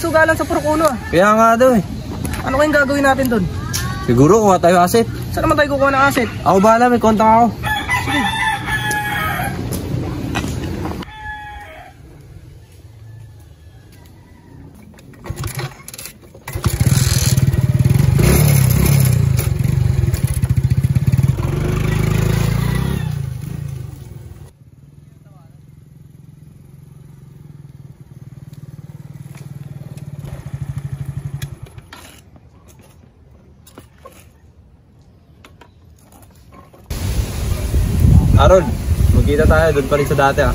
daming sugalan sa Purok Uno ah. Kaya nga daw eh. Ano kayong gagawin natin doon? Siguro kuha tayo asset. Saan naman tayo kukuha ng asset? Ako bahala, may kontak ako. Sige. Aaron, magkita tayo doon pa rin sa dati ah.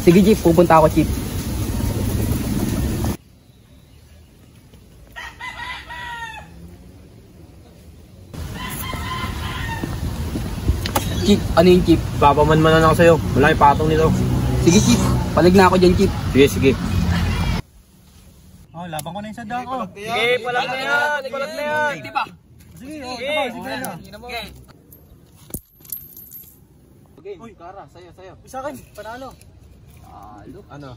Sige Jeep, pupunta ako Jeep. Jeep, ano yung Jeep? Papamanmanan ako sa'yo. Wala yung patong nito. Sige Jeep, palag na ako dyan Jeep. Sige, sige. Oh, labang ko na yung sadya ko. Sige, palag na yan. Palag na yan. Diba? Sige, sige na. Okay, uy, Kara, sayo. Sa akin, panalo. Look, ano?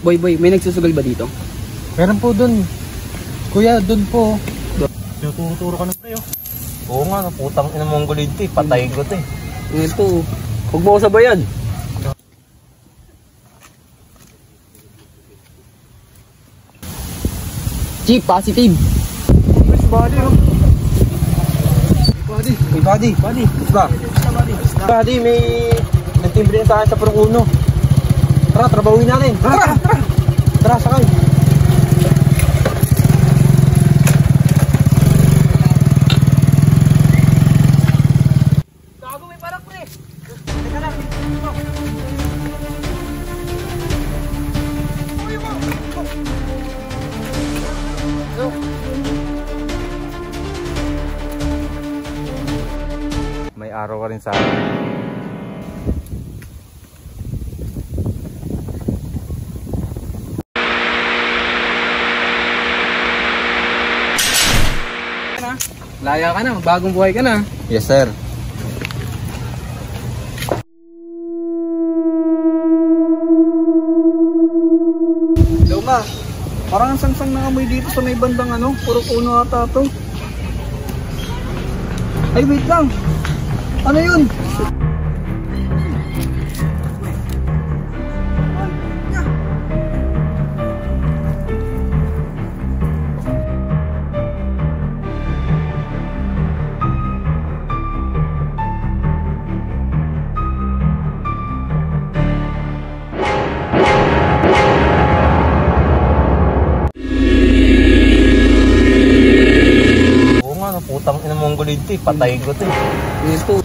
Boy, may nagsusugal ba dito? Meron po dun. Kuya, dun po. Tuturo ka ng preyo. Oo nga, putang ina mong gulid to eh. Patayin ko to eh. Ito. Huwag mo ko sabayan. Jeep, positive. Body, oh. Hey, buddy. Ba? Buddy, may nagtimbre na tayo sa Purok Uno. Tara, trabawin natin. Tara, sakay. Gago, may parak pre. Teka lang. May araw ka rin sa akin. Laya ka na, bagong buhay ka na. Yes, sir. Hello ma, parang ang sangsang na amoy dito sa may bandang Purok Uno ata to. Ay wait lang, ano yun? Putang ina mong gulid to eh. Patayin ko to eh. Ito.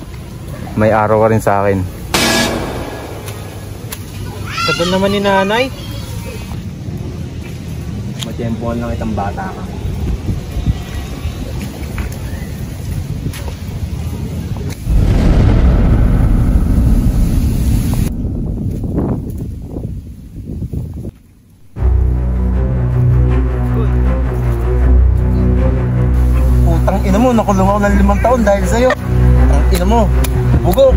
May araw ka rin sa akin. Sagal naman ni nanay. Matyempohan lang itang bata ka. Ina mo, nakulong ako ng 5 taon dahil sa'yo. Ang ina mo, bugok.